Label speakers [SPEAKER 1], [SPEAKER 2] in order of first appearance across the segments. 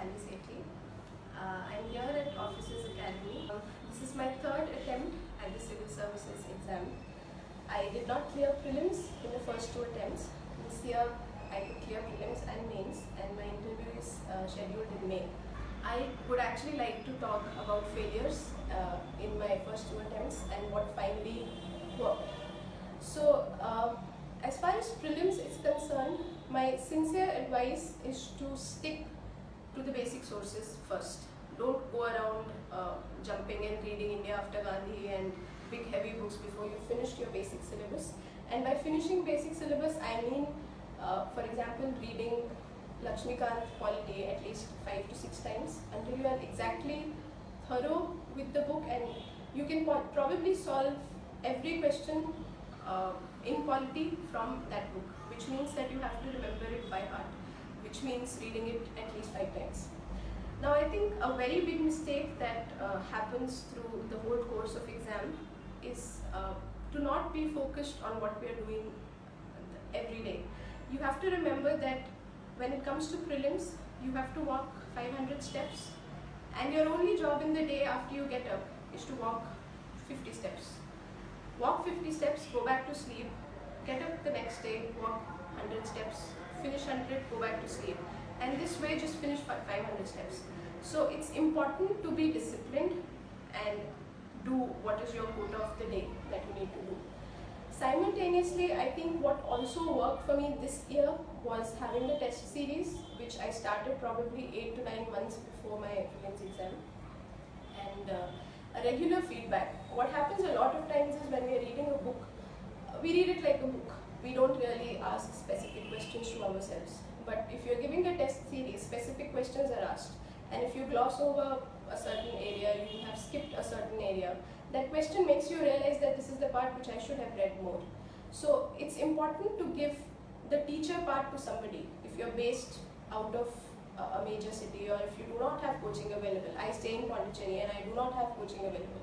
[SPEAKER 1] Mittali Sethi. I'm here at Officers Academy. This is my third attempt at the Civil Services Exam. I did not clear prelims in the first two attempts. This year I could clear prelims and mains, and my interview is scheduled in May. I would actually like to talk about failures in my first two attempts and what finally worked. So, as far as prelims is concerned, my sincere advice is to stick to the basic sources first. Don't go around jumping and reading India after Gandhi and big heavy books before you finished your basic syllabus. And by finishing basic syllabus, I mean, for example, reading Lakshmikant polity at least 5 to 6 times until you are exactly thorough with the book, and you can probably solve every question in polity from that book, which means that you have to remember it by heart, which means reading it at least 5 times. Now, I think a very big mistake that happens through the whole course of exam is to not be focused on what we are doing every day. You have to remember that when it comes to prelims, you have to walk 500 steps, and your only job in the day after you get up is to walk 50 steps. Walk 50 steps, go back to sleep, get up the next day, walk 100 steps, finish 100, go back to sleep, and this way just finish 500 steps. So it's important to be disciplined and do what is your quota of the day that you need to do. Simultaneously, I think what also worked for me this year was having the test series, which I started probably 8 to 9 months before my prelims exam, and a regular feedback. What happens a lot of times is when we are reading a book, we read it like a book. We don't really ask specific questions to ourselves. But if you're giving a test series, specific questions are asked. And if you gloss over a certain area, you have skipped a certain area, that question makes you realize that this is the part which I should have read more. So it's important to give the teacher part to somebody. If you're based out of a major city, or if you do not have coaching available. I stay in Pondicherry and I do not have coaching available.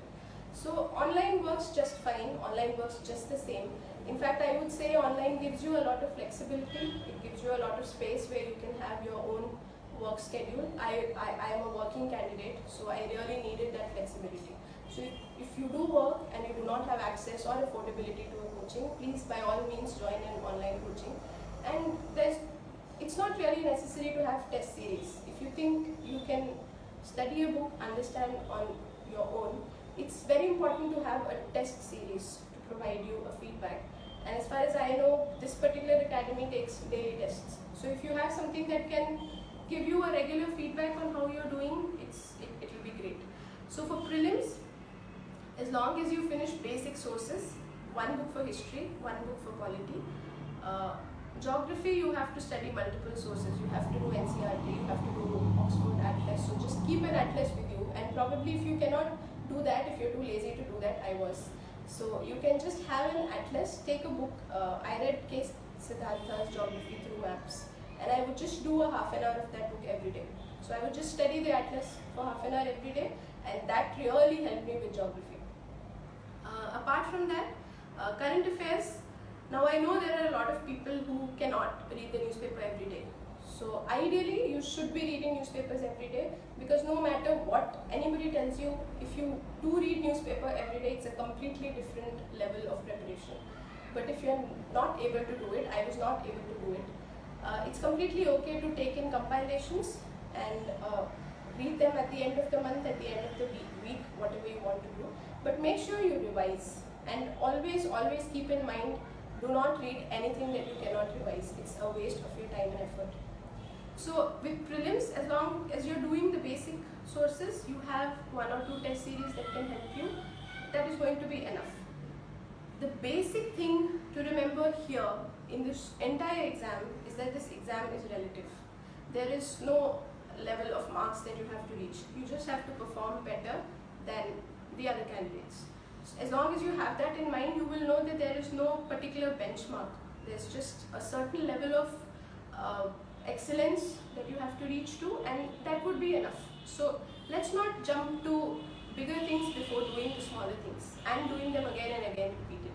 [SPEAKER 1] So online works just fine, online works just the same. In fact, I would say online gives you a lot of flexibility, it gives you a lot of space where you can have your own work schedule. I am a working candidate, so I really needed that flexibility. So if you do work and you do not have access or affordability to a coaching, please by all means join an online coaching. And it's not really necessary to have test series. If you think you can study a book, understand on your own, it's very important to have a test series to provide you a feedback. And as far as I know, this particular academy takes daily tests. So if you have something that can give you a regular feedback on how you're doing, it will be great. So for prelims, as long as you finish basic sources, one book for history, one book for polity. Geography, you have to study multiple sources. You have to do NCERT, you have to do Oxford Atlas. So just keep an atlas with you, and probably if you cannot do that, if you're too lazy to do that, I was. So you can just have an atlas, take a book. I read K. Siddhartha's Geography through maps, and I would just do a half an hour of that book every day. So I would just study the atlas for half an hour every day, and that really helped me with geography. Apart from that, current affairs. Now I know there are a lot of people who cannot read the newspaper every day. So ideally, you should be reading newspapers every day, because no matter what anybody tells you, if you do read newspaper every day, it's a completely different level of preparation. But if you're not able to do it, I was not able to do it, it's completely okay to take in compilations and read them at the end of the month, at the end of the week, whatever you want to do. But make sure you revise, and always keep in mind, do not read anything that you cannot revise. It's a waste of your time and effort. So with prelims, as long as you're doing the basic sources, you have 1 or 2 test series that can help you. That is going to be enough. The basic thing to remember here in this entire exam is that this exam is relative. There is no level of marks that you have to reach. You just have to perform better than the other candidates. As long as you have that in mind, you will know that there is no particular benchmark. There's just a certain level of excellence that you have to reach to, and that would be enough. So let's not jump to bigger things before doing the smaller things and doing them again and again repeatedly.